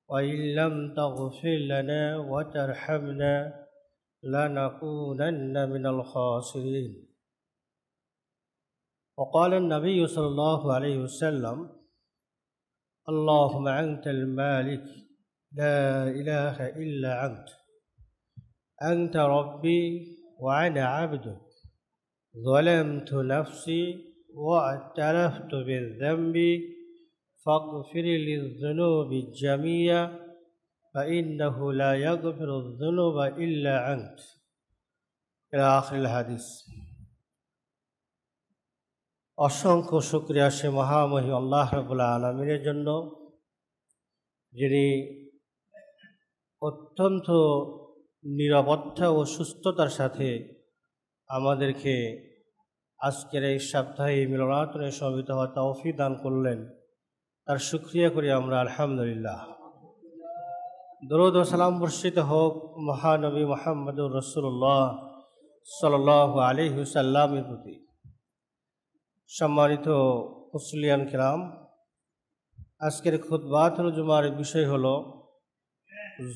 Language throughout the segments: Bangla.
وإن لم تغفر لنا وترحمنا لنكونن من الخاسرين. وقال النبي صلى الله عليه وسلم: اللهم أنت المالك لا إله إلا أنت ربي وأنا عبدك ظلمت نفسي واعترفت بالذنب فاغفر لي الذنوب جميعا فإنه لا يغفر الذنوب إلا أنت إلى آخر الحديث. অসংখ্য শুকরিয়া সে মহামহিম আল্লাহ রাব্বুল আলামিনের জন্য, যিনি অত্যন্ত নিরাপত্তা ও সুস্থতার সাথে আমাদেরকে আজকের এই সাপ্তাহিক মিলনায়তনে সমবেত হওয়ার তৌফিক দান করলেন। তার শুকরিয়া করি আমরা আলহামদুলিল্লাহ। দরুদ ও সালাম বর্ষিত হোক মহানবী মুহাম্মদুর রাসূলুল্লাহ সাল্লাল্লাহু আলাইহি ওয়াসাল্লামের প্রতি। সম্মানিত মুসলিয়ান কিরাম, আজকের খুতবাতুল জুমার বিষয় হলো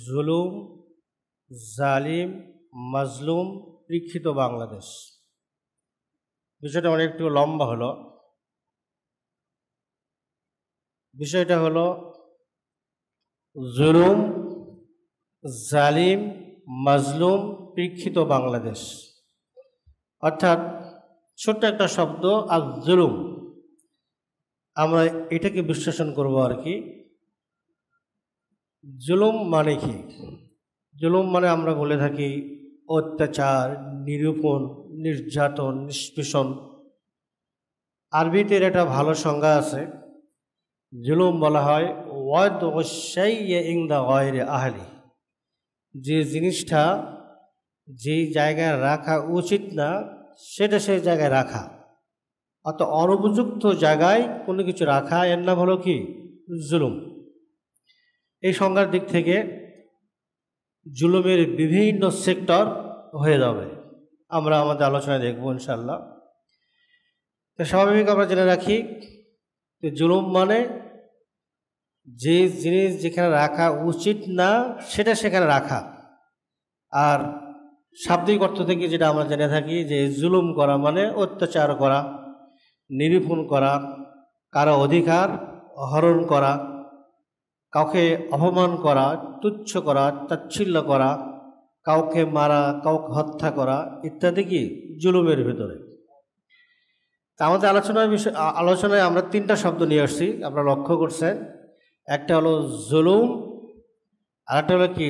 জুলুম, জালিম, মাজলুম, পরীক্ষিত বাংলাদেশ। বিষয়টা অনেকটু লম্বা হলো। বিষয়টা হলো জুলুম, জালিম, মাজলুম, পরীক্ষিত বাংলাদেশ। অর্থাৎ ছোট্ট একটা শব্দ আর জুলুম, আমরা এটাকে বিশ্লেষণ করব আর কি। জুলুম মানে কি? জুলুম মানে আমরা বলে থাকি অত্যাচার, নিরূপণ, নির্যাতন, নিষ্পেষণ। আরবিতে একটা ভালো সংজ্ঞা আছে। জুলুম বলা হয় ওয়াদউ শাইয়্যি ইনদা গায়রি আহলি, যে জিনিসটা যেই জায়গায় রাখা উচিত না সেটা সেই জায়গায় রাখা, অর্থাৎ অনুপযুক্ত জায়গায় কোনো কিছু রাখা, এর নাম হলো কি? জুলুম। এই সংজ্ঞার দিক থেকে জুলুমের বিভিন্ন সেক্টর হয়ে যাবে, আমরা আমাদের আলোচনায় দেখব ইনশাআল্লাহ। তো স্বাভাবিক আমরা জেনে রাখি যে জুলুম মানে যে জিনিস যেখানে রাখা উচিত না সেটা সেখানে রাখা। আর শাব্দিক অর্থ থেকে যেটা আমরা জেনে থাকি যে জুলুম করা মানে অত্যাচার করা, নিরূপণ করা, কারো অধিকার হরণ করা, কাউকে অপমান করা, তুচ্ছ করা, তাচ্ছিল্য করা, কাউকে মারা, কাউকে হত্যা করা ইত্যাদি কি জুলুমের ভেতরে। তা আমাদের আলোচনায় আমরা তিনটা শব্দ নিয়ে আসছি, আপনারা লক্ষ্য করছেন। একটা হলো জুলুম, আরেকটা হলো কি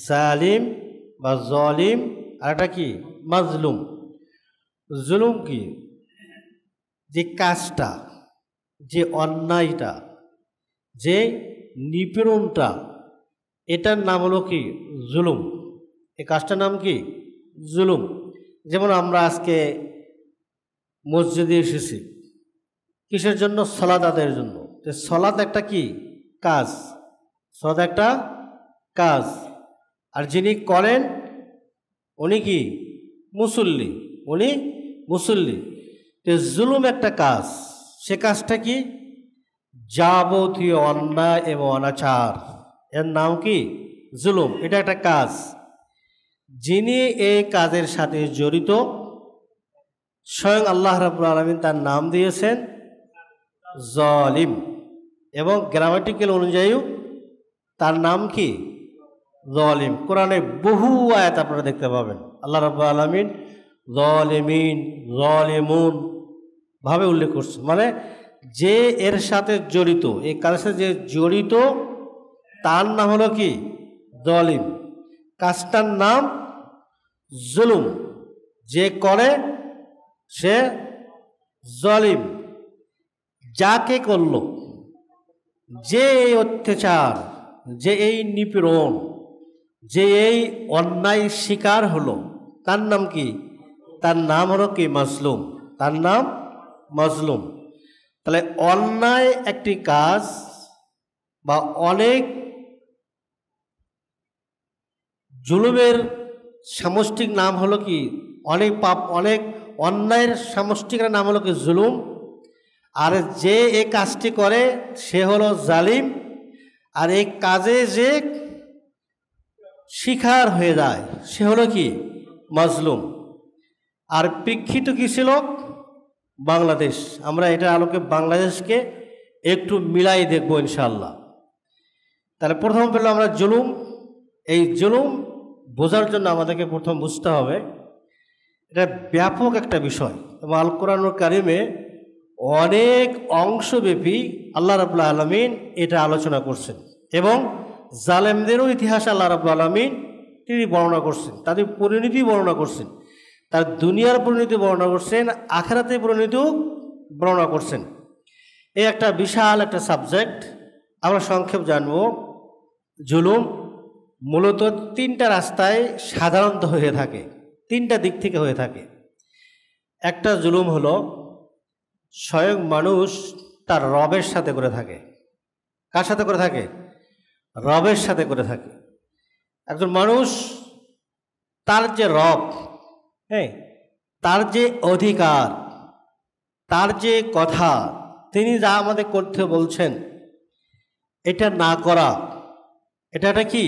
জালিম বা জলিম, আরেকটা কি মাজলুম। জুলুম কি? যে কাজটা, যে অন্যায়টা, যে নিপীড়নটা, এটার নাম হলো কি জুলুম। এই কাজটার নাম কি? জুলুম। যেমন আমরা আজকে মসজিদে এসেছি কিসের জন্য? সালাত আদায়ের জন্য। তো সালাত একটা কি কাজ, সালাত একটা কাজ। আর যিনি করেন উনি কি? মুসল্লি, উনি মুসল্লি। তো জুলুম একটা কাজ, সে কাজটা কি? যাবতীয় অন্যায় এবং অনাচার, এর নাম কি? জুলুম। এটা একটা কাজ। যিনি এই কাজের সাথে জড়িত স্বয়ং আল্লাহ রাব্বুল আলামিন তার নাম দিয়েছেন জালিম, এবং গ্রামাটিক্যাল অনুযায়ীও তার নাম কি? জালিম। কোরআনে বহু আয়াত আপনারা দেখতে পাবেন আল্লাহ রাব্বুল আলামিন জালিমিন, জালিমুন ভাবে উল্লেখ করছে। মানে যে এর সাথে জড়িত, এই কাজের সাথে যে জড়িত তার নাম হলো কি? জালিম। কাজটার নাম জুলুম, যে করে সে জালিম। যাকে করলো, যে এই অত্যাচার, যে এই নিপীড়ন, যে এই অন্যায় শিকার হলো, তার নাম কি? তার নাম হলো কি? মাজলুম। তার নাম মাজলুম। তাহলে অন্যায় একটি কাজ বা অনেক জুলুমের সামষ্টিক নাম হলো কি? অনেক পাপ, অনেক অন্যায়ের সামষ্টিক নাম হলো কি? জুলুম। আর যে এই কাজটি করে সে হলো জালিম। আর এই কাজে যে শিকার হয়ে যায় সে হলো কি মাজলুম। আর প্রেক্ষিত কি ছিল বাংলাদেশ। আমরা এটার আলোকে বাংলাদেশকে একটু মিলাই দেখব ইনশাআল্লাহ। তাহলে প্রথম পেলাম আমরা জুলুম। এই জুলুম বোঝার জন্য আমাদেরকে প্রথম বুঝতে হবে এটা ব্যাপক একটা বিষয় এবং আল কোরআনুল কারিমে অনেক অংশব্যাপী আল্লাহ রাব্বুল আলামিন এটা আলোচনা করছেন এবং জালেমদেরও ইতিহাস আল্লাহ রাব্বুল আলামিন তিনি বর্ণনা করছেন, তাদের পরিণতি বর্ণনা করছেন, তার দুনিয়ার পরিণতি বর্ণনা করছেন, আখিরাতের পরিণতিও বর্ণনা করছেন। এই একটা বিশাল একটা সাবজেক্ট। আমরা সংক্ষেপ জানব। জুলুম মূলত তিনটা রাস্তায় সাধারণত হয়ে থাকে, তিনটা দিক থেকে হয়ে থাকে। একটা জুলুম হলো স্বয়ং মানুষ তার রবের সাথে করে থাকে। কার সাথে করে থাকে? রবের সাথে করে থাকে। একজন মানুষ তার যে রব, হ্যাঁ, তার যে অধিকার, তার যে কথা, তিনি যা আমাদের করতে বলছেন এটা না করা, এটা কি?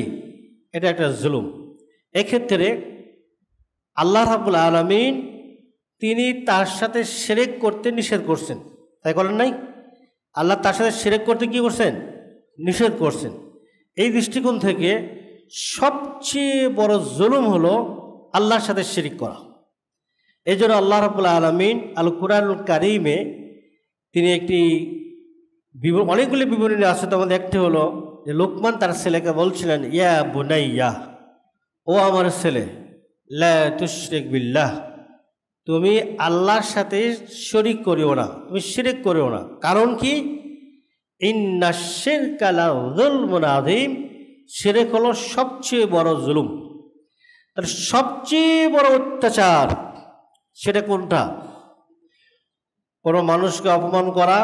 এটা একটা জুলুম। এক্ষেত্রে আল্লাহ রাব্বুল আলামিন তিনি তার সাথে শিরক করতে নিষেধ করছেন, তাই বলেন নাই? আল্লাহ তার সাথে শিরক করতে কি করছেন? নিষেধ করছেন। এই দৃষ্টিকোণ থেকে সবচেয়ে বড় জুলুম হলো আল্লাহর সাথে শিরক করা। এই জন্য আল্লাহ রাব্বুল আলামিন আল কুরআনুল কারীমে তিনি একটি অনেকগুলি বিবরণী আছে। তো আমাদের একটি হলো যে লোকমান তার ছেলেকে বলছিলেন, ইয়া বুনাইয়া, ও আমার ছেলে, লা তুশরিক বিল্লাহ, তুমি আল্লাহর সাথে শরিক করিও না, তুমি শিরক করিও না। কারণ কি? ইন্না শিরকা লাযুলমুন আযীম, শিরক হলো সবচেয়ে বড় জুলুম। তাহলে সবচেয়ে বড় অত্যাচার সেটা কোনটা? কোনো মানুষকে অপমান করা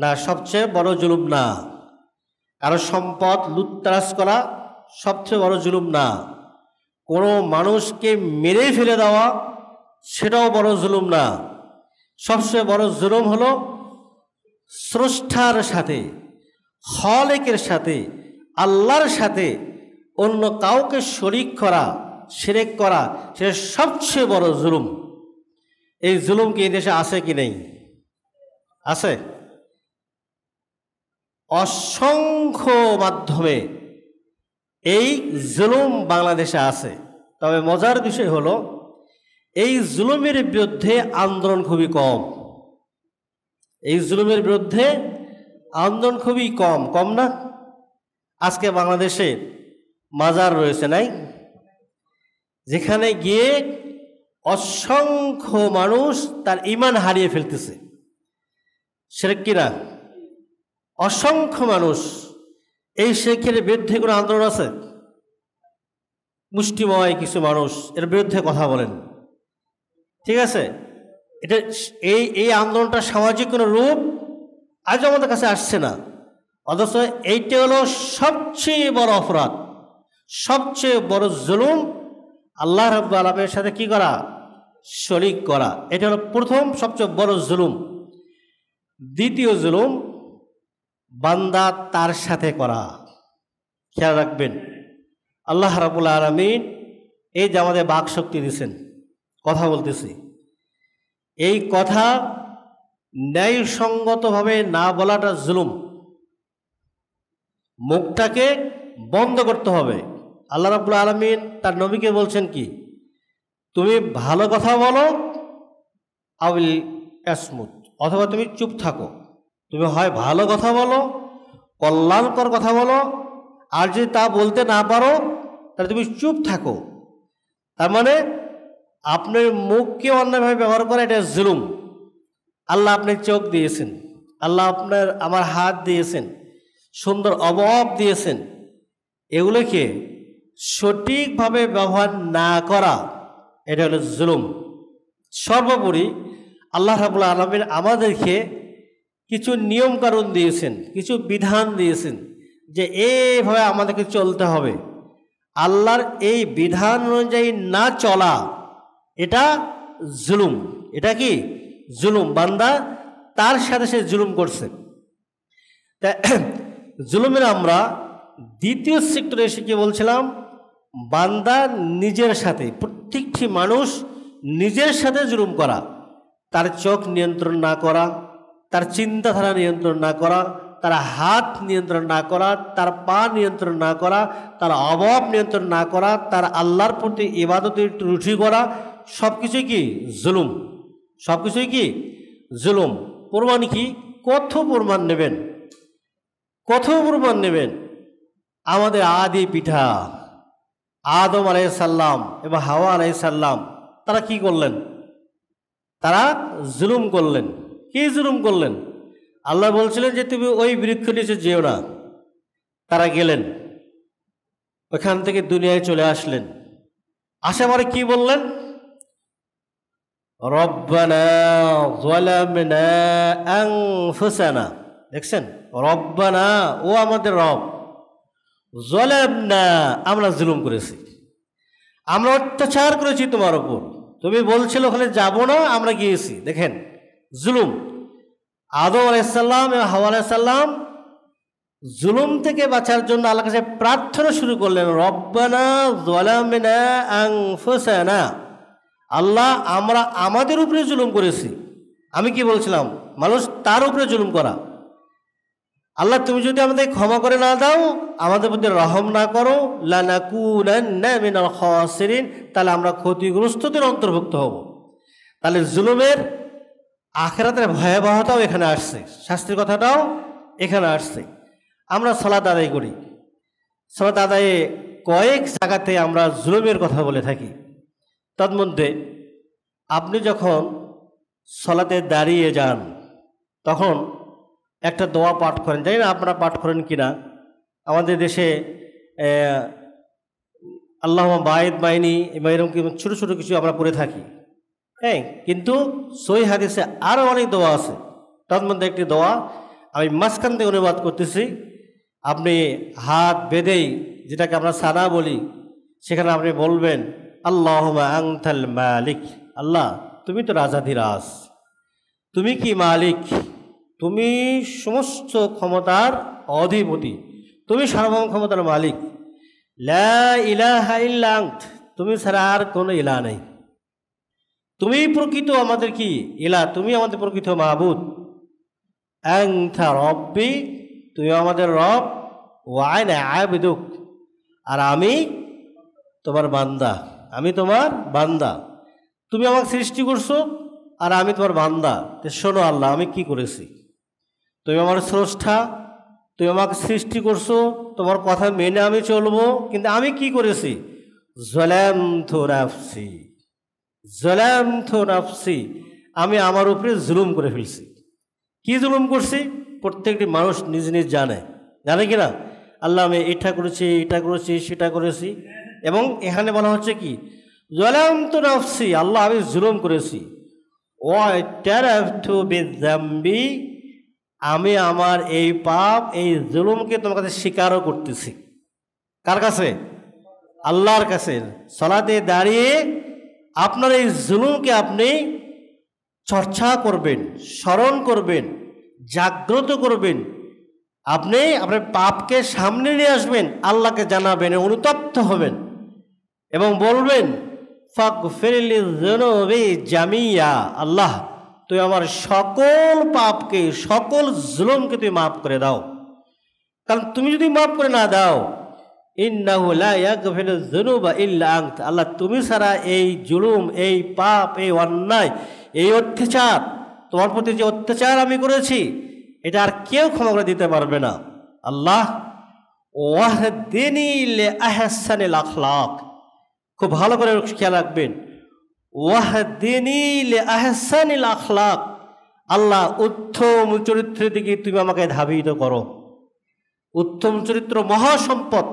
না সবচেয়ে বড় জুলুম না? কারো সম্পদ লুটতরাজ করা সবচেয়ে বড় জুলুম না? কোনো মানুষকে মেরে ফেলে দেওয়া সেটাও বড় জুলুম না? সবচেয়ে বড় জুলুম হলো স্রষ্টার সাথে, খালেকের সাথে, আল্লাহর সাথে অন্য কাউকে শরিক করা, শিরক করা, সেটা সবচেয়ে বড় জুলুম। এই জুলুম কি এই দেশে আছে কি নেই? আছে। অসংখ্য মাধ্যমে এই জুলুম বাংলাদেশে আছে। তবে মজার বিষয় হলো এই জুলুমের বিরুদ্ধে আন্দোলন খুবই কম। এই জুলুমের বিরুদ্ধে আন্দোলন খুবই কম। কম না? আজকে বাংলাদেশে মাজার রয়েছে নাই, যেখানে গিয়ে অসংখ্য মানুষ তার ঈমান হারিয়ে ফেলতেছে। শিরক কি না? অসংখ্য মানুষ। এই শিরকের বিরুদ্ধে কোনো আন্দোলন আছে? মুষ্টিময় কিছু মানুষ এর বিরুদ্ধে কথা বলেন, ঠিক আছে? এটা এই আন্দোলনটা সামাজিক কোনো রূপ আজ আমাদের কাছে আসছে না, অথচ এইটা হলো সবচেয়ে বড় অপরাধ, সবচেয়ে বড় জুলুম। আল্লাহ রাব্বুল আলামিনের সাথে কি করা? শরিক করা। এটা হলো প্রথম সবচেয়ে বড় জুলুম। দ্বিতীয় জুলুম বান্দা তার সাথে করা। খেয়াল রাখবেন, আল্লাহ রাব্বুল আলামিন এই যে আমাদের বাক শক্তি দিয়েছেন, কথা বলতেছি, এই কথা ন্যায়সঙ্গতভাবে না বলাটা জুলুম। মুখটাকে বন্ধ করতে হবে। আল্লাহ রাব্বুল আলামিন তার নবীকে বলছেন কি? তুমি ভালো কথা বলো, আউল ইয়াসমুত, অথবা তুমি চুপ থাকো। তুমি হয় ভালো কথা বলো, কল্যাণকর কথা বলো, আর যদি তা বলতে না পারো তাহলে তুমি চুপ থাকো। তার মানে আপনার মুখকে অন্যায়ভাবে ব্যবহার করা এটা জুলুম। আল্লাহ আপনি চোখ দিয়েছেন, আল্লাহ আমার হাত দিয়েছেন, সুন্দর অবয়ব দিয়েছেন, এগুলোকে সঠিকভাবে ব্যবহার না করা এটা হলো জুলুম। সর্বোপরি আল্লাহ রাব্বুল আলামিন আমাদেরকে কিছু নিয়ম কানুন দিয়েছেন, কিছু বিধান দিয়েছেন যে এইভাবে আমাদেরকে চলতে হবে। আল্লাহর এই বিধান অনুযায়ী না চলা এটা জুলুম। এটা কি? জুলুম। বান্দা তার সাথে সে জুলুম করছে। তা জুলুমের আমরা দ্বিতীয় সেক্টরে এসে কি বলছিলাম, বান্দা নিজের সাথে, প্রত্যেকটি মানুষ নিজের সাথে জুলুম করা, তার চোখ নিয়ন্ত্রণ না করা, তার চিন্তাধারা নিয়ন্ত্রণ না করা, তার হাত নিয়ন্ত্রণ না করা, তার পা নিয়ন্ত্রণ না করা, তার অভাব নিয়ন্ত্রণ না করা, তার আল্লাহর প্রতি ইবাদতের রুচি করা, সব কিছুই কি জুলুম, সব কিছুই কি জুলুম। প্রমাণ কি? কত প্রমাণ নেবেন, কত প্রমাণ নেবেন? আমাদের আদি পিতা আদম আলাইহিস সালাম এবং হাওয়া আলাইহিস সালাম, তারা কি করলেন? তারা জুলুম করলেন। কি জুলুম করলেন? আল্লাহ বলছিলেন যে তুমি ওই বৃক্ষ নিচে যেও না, তারা গেলেন, ওখান থেকে দুনিয়ায় চলে আসলেন। আসার পরে কি বললেন? রব্বানা যালামনা আনফুসানা। দেখছেন, রব্বানা, ও আমাদের রব, যালামনা, আমরা জুলুম করেছি, আমরা অত্যাচার করেছি তোমার উপর। তুমি বলছিল ওখানে যাব না, আমরা গিয়েছি। দেখেন জুলুম। আদম আলাইহিস সালাম এবং হাওয়া আলাইহিস সালাম জুলুম থেকে বাঁচার জন্য আল্লাহর কাছে প্রার্থনা শুরু করলেন, রব্বানা যালামনা আনফুসানা। আল্লাহ, আমরা আমাদের উপরে জুলুম করেছি। আমি কি বলছিলাম? মানুষ তার উপরে জুলুম করা। আল্লাহ, তুমি যদি আমাদের ক্ষমা করে না দাও, আমাদের প্রতি রহম না করো, লানাকুনান্না মিনাল খাসিরিন, তাহলে আমরা ক্ষতিগ্রস্তদের অন্তর্ভুক্ত হব। তাহলে জুলুমের আখিরাতের ভয়াবহতাও এখানে আসছে, শাস্তির কথাটাও এখানে আসছে। আমরা সালাত আদায় করি, সালাত আদায়ে কয়েক জায়গাতে আমরা জুলুমের কথা বলে থাকি। তার মধ্যে আপনি যখন সালাতে দাঁড়িয়ে যান, তখন একটা দোয়া পাঠ করেন, জানি না আপনারা পাঠ করেন কিনা। আমাদের দেশে আল্লাহুম্মা বাঈদ বাইনি বা এরকম ছোটো ছোটো কিছু আমরা পড়ে থাকি, হ্যাঁ। কিন্তু সহিহ হাদিসে আরও অনেক দোয়া আছে। তার মধ্যে একটি দোয়া আমি মাঝখান থেকে অনুবাদ করতেছি। আপনি হাত বেঁধেই, যেটাকে আমরা সানা বলি, সেখানে আপনি বলবেন, আল্লাহুম্মা আনতাল মালিক, আল্লাহ তুমি তো রাজাধিরাজ, তুমি কি মালিক, তুমি সমস্ত ক্ষমতার অধিপতি, তুমি সার্বভৌম ক্ষমতার মালিক। লা ইলাহা ইল্লা আনত, তুমি ছাড়া আর কোনো ইলাহ নেই, তুমি প্রকৃত আমাদের কি ইলাহ, তুমি আমাদের প্রকৃত মাবুদ। আনতা রব্বি, তুমি আমাদের রব, ওয়া আনা আবদুক, আর আমি তোমার বান্দা, আমি তোমার বান্দা। তুমি আমাকে সৃষ্টি করছো আর আমি তোমার বান্দা। তো শোনো আল্লাহ, আমি কি করেছি? তুমি আমার স্রষ্টা, তুমি আমাকে সৃষ্টি করছো, তোমার কথা মেনে আমি চলবো, কিন্তু আমি কি করেছি? যালামতু নাফসি, যালামতু নাফসি, আমি আমার উপরে জুলুম করে ফেলছি। কি জুলুম করছি? প্রত্যেকটি মানুষ নিজ নিজ জানে, জানে কিনা? আল্লাহ, আমি এটা করেছি, এটা করেছি, সেটা করেছি। এবং এখানে বলা হচ্ছে কি, যালামতু নাফসি, আল্লাহ আমি জুলুম করেছি। ওয়া'তারাফতু বিযামবি, আমি আমার এই পাপ, এই জুলুমকে তোমার কাছে স্বীকারও করতেছি। কার কাছে? আল্লাহর কাছে। সালাতে দাঁড়িয়ে আপনার এই জুলুমকে আপনি চর্চা করবেন, স্মরণ করবেন, জাগ্রত করবেন। আপনি আপনার পাপকে সামনে নিয়ে আসবেন, আল্লাহকে জানাবেন, অনুতপ্ত হবেন এবং বলবেন, ফাগফিরলি যুনুবি জামিয়া, আল্লাহ তুই আমার সকল পাপকে, সকল জুলুমকে তুই মাফ করে দাও। কারণ তুমি যদি মাফ করে না দাও, ইন্নাহু লা ইয়াগফিরু যুনুবা ইল্লা আনতা, আল্লাহ তুমি ছাড়া এই জুলুম, এই পাপ, এই অন্যায়, এই অত্যাচার, তোমার প্রতি যে অত্যাচার আমি করেছি, এটা আর কেউ ক্ষমা করে দিতে পারবে না। আল্লাহ ওয়াহদিনি লিআহসানিল আখলাক, খুব ভালো করে খেয়াল রাখবেন, ওয়াহদিনি লিআহসানিল আখলাক, আল্লাহ উত্তম চরিত্রের দিকে তুমি আমাকে ধাবিত করো। উত্তম চরিত্র মহাসম্পদ।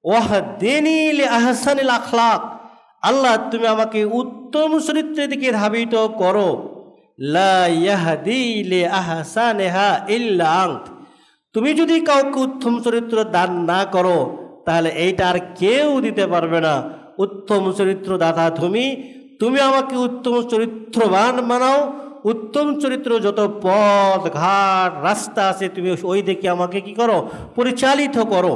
ওয়াহদিনি লিআহসানিল আখলাক, আল্লাহ তুমি আমাকে উত্তম চরিত্রের দিকে ধাবিত করো। লা ইয়াহদি লিআহসানিহা ইল্লা আনত, তুমি যদি কাউকে উত্তম চরিত্র দান না করো, তাহলে এইটা আর কেউ দিতে পারবে না। উত্তম চরিত্র দাতা তুমি, তুমি আমাকে উত্তম চরিত্রবান বানাও, উত্তম চরিত্র, যত পথ ঘাট রাস্তা আছে তুমি ওই দিকে আমাকে কি করো, পরিচালিত করো।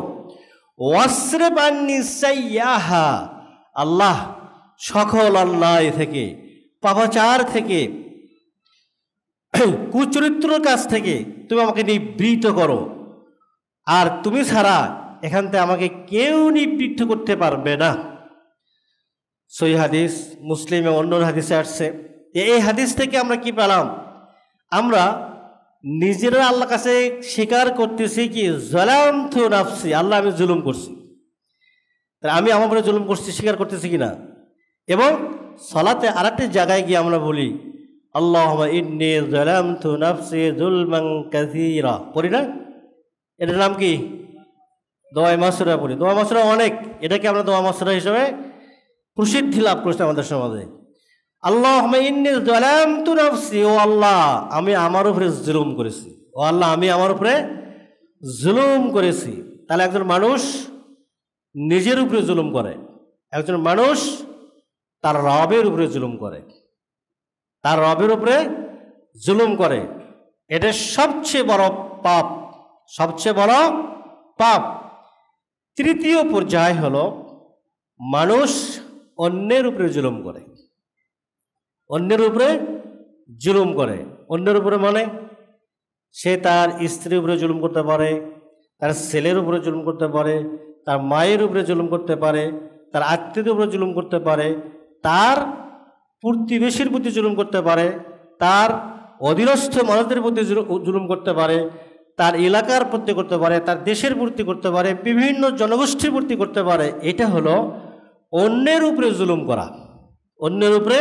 ওয়াসরিফ আন্নি সাইয়্যাহা, আল্লাহ সকল অন্যায় থেকে, পাপাচার থেকে, কুচরিত্রর কাছ থেকে তুমি আমাকে নিবৃত্ত করো। আর তুমি ছাড়া এখান থেকে আমাকে কেউ নিবৃত্ত করতে পারবে না। সহিহ হাদিস, মুসলিমে অন্য হাদিসে আসছে। এই হাদিস থেকে আমরা কি পেলাম? আমরা নিজেরা আল্লাহর কাছে স্বীকার করতেছি কি যালামতু নাফসি, আল্লাহ আমি জুলুম করছি। তাহলে আমি আমার উপরে জুলুম করছি, স্বীকার করতেছি কিনা। এবং সালাতে আরেকটি জায়গায় গিয়ে আমরা বলি আল্লাহুম্মা ইন্নী যালামতু নাফসি যুলমান কাসীরা, পড়ি না? এটার নাম কি? দোয়া মাসুরা পড়ি। দোয়া মাসুরা অনেক, এটাকে আমরা দোয়া মাসুরা হিসেবে প্রসিদ্ধি লাভ করছে আমাদের সমাজে। আল্লাহুম্মা ইন্নী যালামতু নাফসি, ও আল্লাহ আমি আমার উপরে জুলুম করেছি, ও আল্লাহ আমি আমার উপরে জুলুম করেছি। তাহলে একজন মানুষ নিজের উপরে জুলুম করে, একজন মানুষ তার রবের উপরে জুলুম করে, তার রবের উপরে জুলুম করে। এটা সবচেয়ে বড় পাপ, সবচেয়ে বড় পাপ। তৃতীয় পর্যায় হলো মানুষ অন্যের উপরে জুলুম করে, অন্যের উপরে জুলুম করে। অন্যের উপরে মানে সে তার স্ত্রীর উপরে জুলুম করতে পারে, তার ছেলের উপরে জুলুম করতে পারে, তার মায়ের উপরে জুলুম করতে পারে, তার আত্মীয়দের উপরে জুলুম করতে পারে, তার প্রতিবেশীর প্রতি জুলুম করতে পারে, তার অধীনস্থ মানুষদের প্রতি জুলুম করতে পারে, তার এলাকার প্রতি করতে পারে, তার দেশের প্রতি করতে পারে, বিভিন্ন জনগোষ্ঠীর প্রতি করতে পারে। এটা হলো অন্যের উপরে জুলুম করা, অন্যের উপরে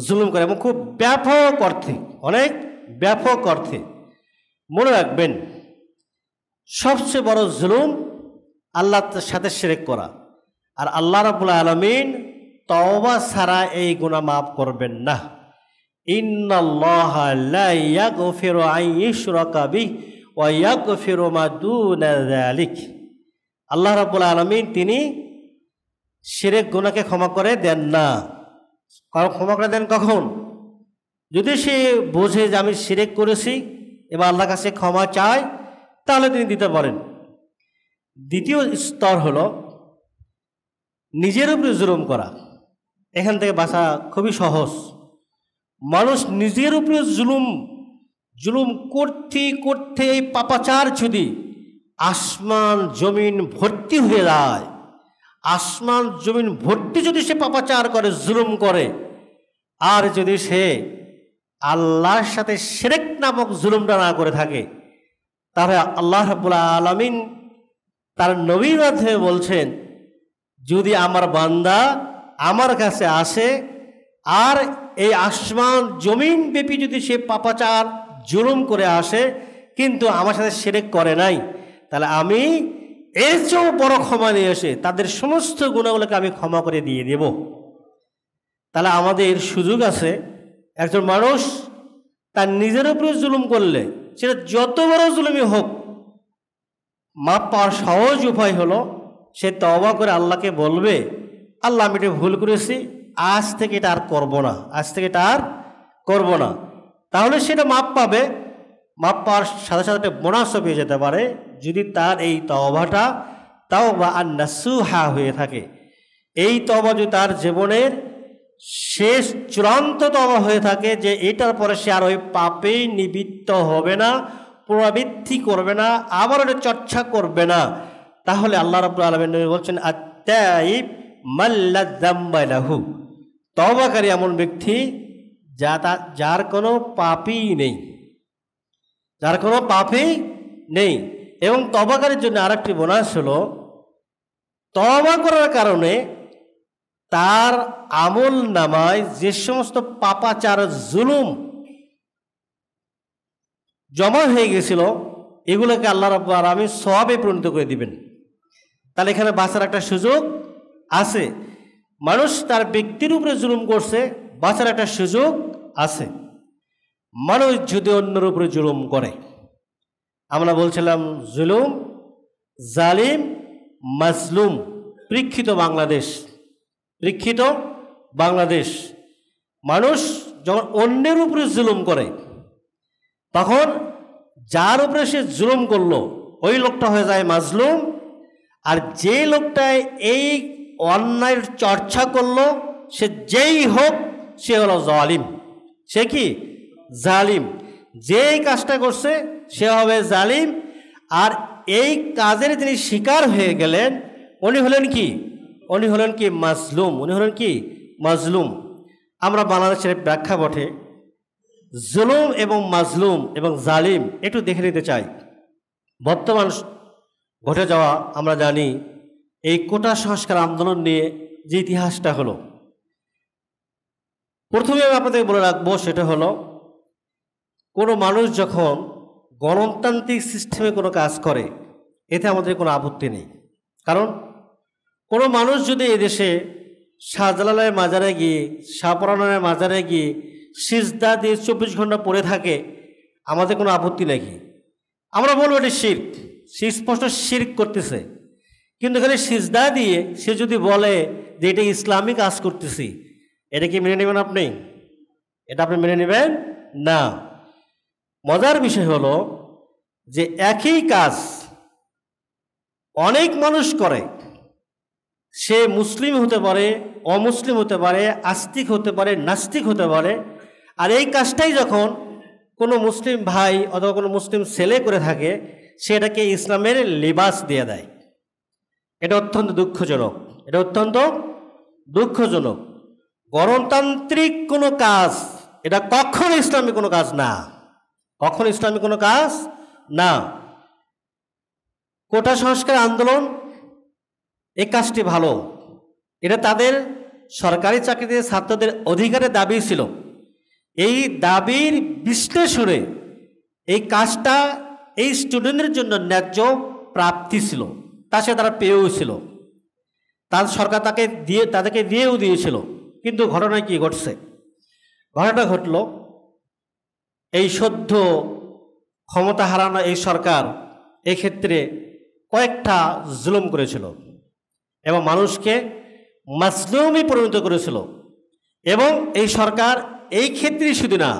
জুলুম করা, এবং খুব ব্যাপক অর্থে, অনেক ব্যাপক অর্থে। মনে রাখবেন সবচেয়ে বড় জুলুম আল্লাহর সাথে শিরক করা। আর আল্লাহ রাব্বুল আলামিন তওবা ছাড়া এই গুনাহ মাফ করবেন না। ইন্নাল্লাহা লা ইয়াগফিরু আন ইউশরাকা বিহি ওয়া ইয়াগফিরু মা দুনা যালিক। আল্লাহ রাব্বুল আলামিন তিনি শিরক গুনাহকে ক্ষমা করে দেন না। ক্ষমা করে দেন কখন? যদি সে বোঝে যে আমি শিরক করেছি এবং আল্লাহর কাছে ক্ষমা চায়, তাহলে তিনি দিতে পারেন। দ্বিতীয় স্তর হলো নিজের উপরে জুলুম করা। এখান থেকে বাঁচা খুবই সহজ। মানুষ নিজের উপরে জুলুম করতে করতে এই পাপাচার যদি আসমান জমিন ভর্তি হয়ে যায়, আসমান জমিন ভর্তি যদি সে পাপাচার করে, জুলুম করে, আর যদি সে আল্লাহর সাথে শিরক নামক জুলুমটা না করে থাকে, তাহলে আল্লাহ রাব্বুল আলামিন তার নবীর মাধ্যমে বলছেন, যদি আমার বান্দা আমার কাছে আসে আর এই আসমান জমিন ব্যাপী যদি সে পাপাচার জুলুম করে আসে কিন্তু আমার সাথে শিরক করে নাই, তাহলে আমি এর চেয়েও বড় ক্ষমা নিয়ে এসে তাদের সমস্ত গুনাহগুলোকে আমি ক্ষমা করে দিয়ে দেব। তাহলে আমাদের সুযোগ আছে। একজন মানুষ তার নিজের উপরে জুলুম করলে, সেটা যত বড় জুলুমই হোক, মাপ পাওয়ার সহজ উপায় হলো সে তওবা করে আল্লাহকে বলবে, আল্লাহ আমি এটা ভুল করেছি, আজ থেকে এটা আর করবো না, আজ থেকে এটা আর করবো না। তাহলে সেটা মাপ পাবে। মাপ পাওয়ার সাথে সাথে একটা বোনাসও পেয়ে যেতে পারে, যদি তার এই তওবাটা তাওবা আর নাসুহা হয়ে থাকে। এই তওবা যদি তার জীবনের শেষ চূড়ান্ত তওবা হয়ে থাকে, যে এটার পরে সে আর ওই পাপেই নিবৃত্ত হবে না, পুনরাবৃত্তি করবে না, আবার ওটা চর্চা করবে না, তাহলে আল্লাহ রাব্বুল আলামিন বলছেন আত-তাইব মাল্লা যামবা লাহু, তওবাকারী এমন ব্যক্তি যার কোনো পাপই নেই, যার কোনো পাপই নেই। এবং তওবাকারীর জন্য আরেকটি বোনাস হলো, তওবা করার কারণে তার আমল নামায় যে সমস্ত পাপাচার জুলুম জমা হয়ে গেছিল, এগুলোকে আল্লাহ রাব্বুল আলামিন সওয়াবে পরিণত করে দিবেন। তাহলে এখানে বাঁচার একটা সুযোগ আছে। মানুষ তার ব্যক্তির উপরে জুলুম করছে, বাঁচার একটা সুযোগ আছে। মানুষ যদি অন্যের উপরে জুলুম করে, আমরা বলছিলাম জুলুম, জালিম, মাজলুম, পরীক্ষিত বাংলাদেশ, পরীক্ষিত বাংলাদেশ। মানুষ যখন অন্যের উপরে জুলুম করে, তখন যার উপরে সে জুলুম করলো ওই লোকটা হয়ে যায় মাজলুম, আর যে লোকটায় এই অন্যায়ের চর্চা করলো সে যেই হোক সে হলো জালিম। সে কি? জালিম। যেই কাজটা করছে সে হবে জালিম, আর এই কাজের যিনি শিকার হয়ে গেলেন উনি হলেন কি? উনি হলেন কি? মাজলুম। উনি হলেন কি? মাজলুম। আমরা বাংলাদেশের প্রেক্ষাপটে জুলুম এবং মাজলুম এবং জালিম একটু দেখে নিতে চাই। বর্তমান ঘটে যাওয়া আমরা জানি এই কোটা সংস্কার আন্দোলন নিয়ে যে ইতিহাসটা হলো, প্রথমে আমি আপনাদের বলে রাখবো সেটা হলো, কোনো মানুষ যখন গণতান্ত্রিক সিস্টেমে কোনো কাজ করে এতে আমাদের কোনো আপত্তি নেই। কারণ কোনো মানুষ যদি এদেশে শাহজালালের মাজারে গিয়ে, শাহপরানের মাজারে গিয়ে সিজদা দিয়ে 24 ঘন্টা পড়ে থাকে, আমাদের কোনো আপত্তি নাকি? আমরা বলবো এটি শিরক, সে স্পষ্ট শিরক করতেছে। কিন্তু এখানে সিজদা দিয়ে সে যদি বলে যে এটা ইসলামী কাজ করতেছি, এটা কি মেনে নেবেন আপনি? এটা আপনি মেনে নেবেন না। মজার বিষয় হলো যে একই কাজ অনেক মানুষ করে, সে মুসলিম হতে পারে, অমুসলিম হতে পারে, আস্তিক হতে পারে, নাস্তিক হতে পারে, আর এই কাজটাই যখন কোনো মুসলিম ভাই অথবা কোনো মুসলিম ছেলে করে থাকে সেটাকে ইসলামের লিবাস দিয়ে দেয়। এটা অত্যন্ত দুঃখজনক। এটা অত্যন্ত দুঃখজনক। গণতান্ত্রিক কোনো কাজ এটা কখনো ইসলামী কোনো কাজ না, কখনো ইসলামী কোনো কাজ না। কোটা সংস্কার আন্দোলন এই কাজটি ভালো, এটা তাদের সরকারি চাকরিতে ছাত্রদের অধিকারের দাবি ছিল। এই দাবির বিশ্লেষণে এই কাজটা এই স্টুডেন্টদের জন্য ন্যায্য প্রাপ্তি ছিল, তা সে তারা পেয়েও ছিল, তার সরকার তাদেরকে দিয়েও দিয়েছিল। কিন্তু ঘটনা কি ঘটছে? ঘটনা ঘটল, এই সদ্য ক্ষমতা হারানো এই সরকার এক্ষেত্রে কয়েকটা জুলুম করেছিল এবং মানুষকে মাজলুমে পরিণত করেছিল। এবং এই সরকার এই ক্ষেত্রেই শুধু না,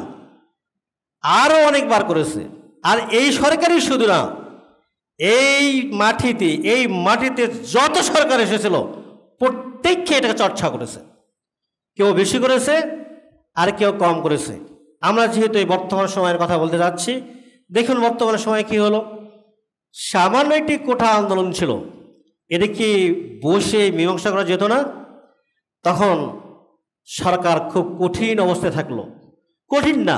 আরও অনেকবার করেছে। আর এই সরকারই শুধু না, এই মাটিতে যত সরকার এসেছিল প্রত্যেককে এটাকে চর্চা করেছে। কেউ বেশি করেছে আর কেউ কম করেছে। আমরা যেহেতু এই বর্তমান সময়ের কথা বলতে যাচ্ছি, দেখুন বর্তমান সময়ে কি হলো। সামান্য একটি কোটা আন্দোলন ছিল, এটা কি বসে মীমাংসা করা যেত না? তখন সরকার খুব কঠিন অবস্থায় থাকলো। কঠিন না,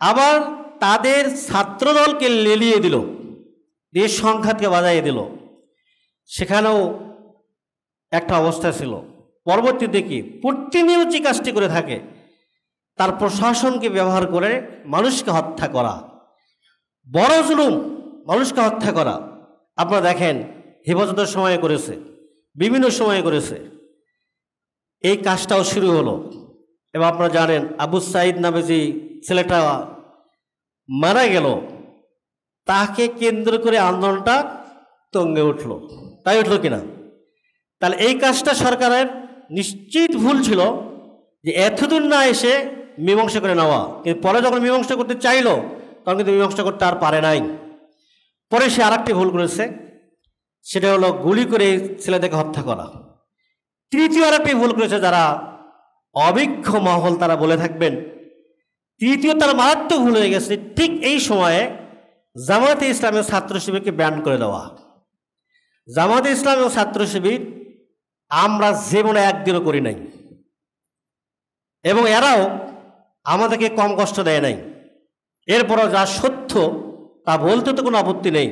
আবার তাদের ছাত্রদলকে লেলিয়ে দিল, দেশ সংঘাতকে বাজাইয়ে দিল। সেখানেও একটা অবস্থা ছিল। পরবর্তীতে কি প্রতিনিয়ত যে কাজটি করে থাকে, তার প্রশাসনকে ব্যবহার করে মানুষকে হত্যা করা, বড় জুলুম, মানুষকে হত্যা করা। আপনারা দেখেন হেফাজতের সময়ে করেছে, বিভিন্ন সময়ে করেছে। এই কাজটাও শুরু হলো। এবং আপনারা জানেন আবু সাইদ নামে যে ছেলেটা মারা গেল, তাকে কেন্দ্র করে আন্দোলনটা তঙ্গে উঠল। তাই উঠল কিনা? তাহলে এই কাজটা সরকারের নিশ্চিত ভুল ছিল যে এতদূর না এসে মীমাংসা করে নেওয়া। কিন্তু পরে যখন মীমাংসা করতে চাইল তখন কিন্তু মীমাংসা করতে আর পারে নাই। পরে সে আরেকটি ভুল করেছে, সেটা হলো গুলি করে ছেলেদেরকে হত্যা করা। তৃতীয় আরেকটি ভুল করেছে, যারা অভিজ্ঞ মহল তারা বলে থাকবেন, তৃতীয় তার মারাত্মক ভুল হয়ে গেছে ঠিক এই সময়ে জামায়াতে ইসলামের ছাত্র শিবিরকে ব্যান করে দেওয়া। জামায়াতে ইসলাম এবং ছাত্র শিবির আমরা জীবনে একদিনও করি নাই, এবং এরাও আমাদেরকে কম কষ্ট দেয় নাই। এরপরও যা সত্য তা বলতে তো কোনো আপত্তি নেই।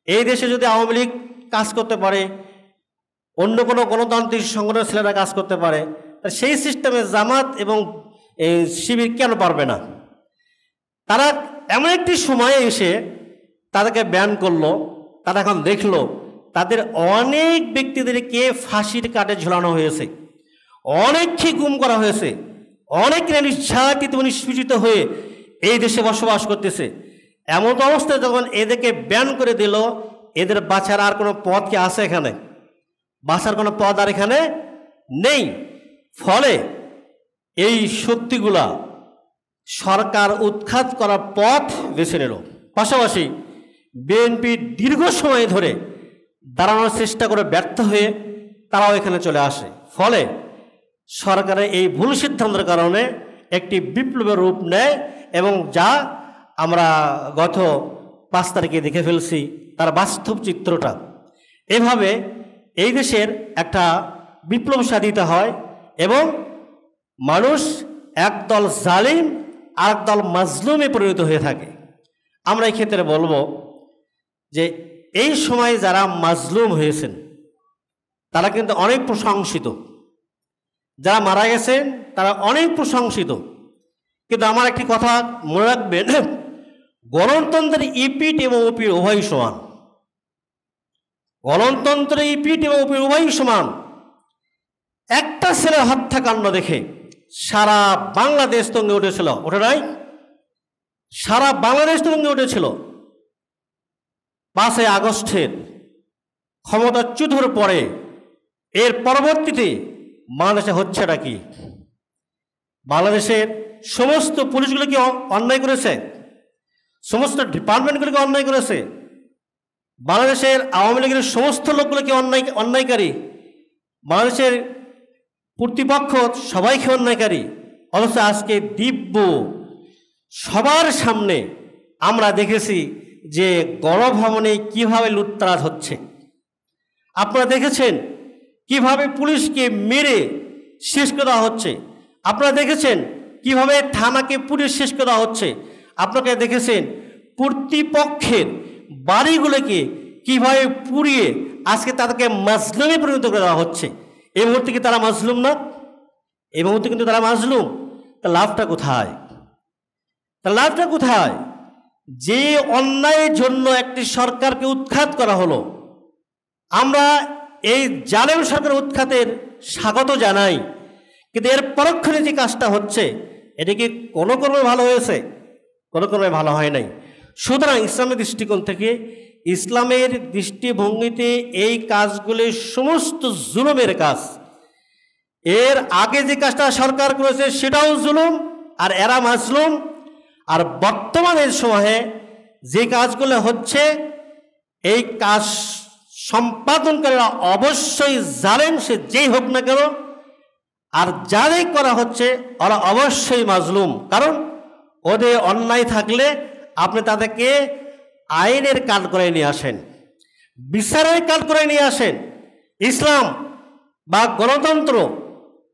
এই দেশে যদি আওয়ামী লীগ কাজ করতে পারে, অন্য কোনো গণতান্ত্রিক সংগঠনের ছেলেরা কাজ করতে পারে, সেই সিস্টেমে জামাত এবং শিবির কেন পারবে না? তারা এমন একটি সময়ে এসে তাদেরকে ব্যান করলো। তারা এখন দেখলো তাদের অনেক ব্যক্তিদেরকে ফাঁসির কাঠে ঝোলানো হয়েছে, অনেককে গুম করা হয়েছে, অনেকে নির্যাতিত নিষ্পীড়িত হয়ে এই দেশে বসবাস করতেছে। এমন অবস্থায় যখন এদেরকে ব্যান করে দিল, এদের বাঁচার আর কোনো পথ কি আছে? এখানে বাঁচার কোনো পথ আর এখানে নেই। ফলে এই শক্তিগুলা সরকার উৎখাত করার পথ বেছে নিল। পাশাপাশি বিএনপি দীর্ঘ সময় ধরে দাঁড়ানোর চেষ্টা করে ব্যর্থ হয়ে তারাও এখানে চলে আসে। ফলে সরকারের এই ভুল সিদ্ধান্তের কারণে একটি বিপ্লবের রূপ নেয় এবং যা আমরা গত 5 তারিখে দেখে ফেলছি তার বাস্তব চিত্রটা। এভাবে এই দেশের একটা বিপ্লব সাধিত হয় এবং মানুষ একদল জালিম আর একদল মাজলুমে পরিণত হয়ে থাকে। আমরা এই ক্ষেত্রে বলবো যে এই সময় যারা মাজলুম হয়েছেন তারা কিন্তু অনেক প্রশংসিত, যারা মারা গেছেন তারা অনেক প্রশংসিত। কিন্তু আমার একটি কথা মনে রাখবেন, গণতন্ত্রের ইপিঠ এবং ওপিঠ উভয়ই সমান। গণতন্ত্রের ইপিঠ এবং ওপিঠ উভয়ই সমান। একটা ছেলে হত্যাকাণ্ড দেখে সারা বাংলাদেশ তঙ্গে উঠেছিল, ওঠে নাই? সারা বাংলাদেশ তঙ্গে উঠেছিল। 5 আগস্টের ক্ষমতাচ্যুত হওয়ার পরে এর পরবর্তীতে বাংলাদেশে হচ্ছেটা কি? বাংলাদেশের সমস্ত পুলিশগুলো কি অন্যায় করেছে? সমস্ত ডিপার্টমেন্টগুলো কি অন্যায় করেছে? বাংলাদেশের আওয়ামী লীগের সমস্ত লোকগুলো কি অন্যায়কারী? বাংলাদেশের কর্তৃপক্ষ সবাইকে অন্যায়কারী? অথচ আজকে দিব্য সবার সামনে আমরা দেখেছি যে গণভবনে কিভাবে লুটতরাজ হচ্ছে। আপনারা দেখেছেন কিভাবে পুলিশকে মেরে শেষ করে দেওয়া হচ্ছে। আপনারা দেখেছেন কিভাবে থানাকে পুড়ে শেষ করে দেওয়া হচ্ছে। আপনারা দেখেছেন কর্তৃপক্ষের বাড়িগুলোকে কিভাবে পুড়িয়ে আজকে তাদেরকে মাজলুমে পরিণত করে দেওয়া হচ্ছে। এই মুহূর্তে কি তারা মাজলুম না? এই মুহূর্তে কিন্তু তারা মাজলুম। তা লাভটা কোথায়? তা লাভটা কোথায়? যে অন্যায়ের জন্য একটি সরকারকে উৎখাত করা হলো, আমরা এই জালেম সরকার উৎখাতের স্বাগত জানাই, কিন্তু এর পরক্ষণে যে কাজটা হচ্ছে এটা কি কোনো ক্রমে ভালো হয়েছে? কোনো ক্রমে ভালো হয় নাই। সুতরাং ইসলামের দৃষ্টিকোণ থেকে, ইসলামের দৃষ্টিভঙ্গিতে এই কাজগুলি সমস্ত জুলুমের কাজ। এর আগে যে কাজটা সরকার করেছে সেটাও জুলুম, আর এরা মাজলুম। আর বর্তমানের সময়ে যে কাজগুলো হচ্ছে এই কাজ সম্পাদনকারীরা অবশ্যই জালেম, সে যেই হোক না কেন। আর যারাই করা হচ্ছে ওরা অবশ্যই মাজলুম, কারণ ওদের অন্যায় থাকলে আপনি তাদেরকে আইনের কাঠ করে নিয়ে আসেন, বিচারের কাঠ করে নিয়ে আসেন। ইসলাম বা গণতন্ত্র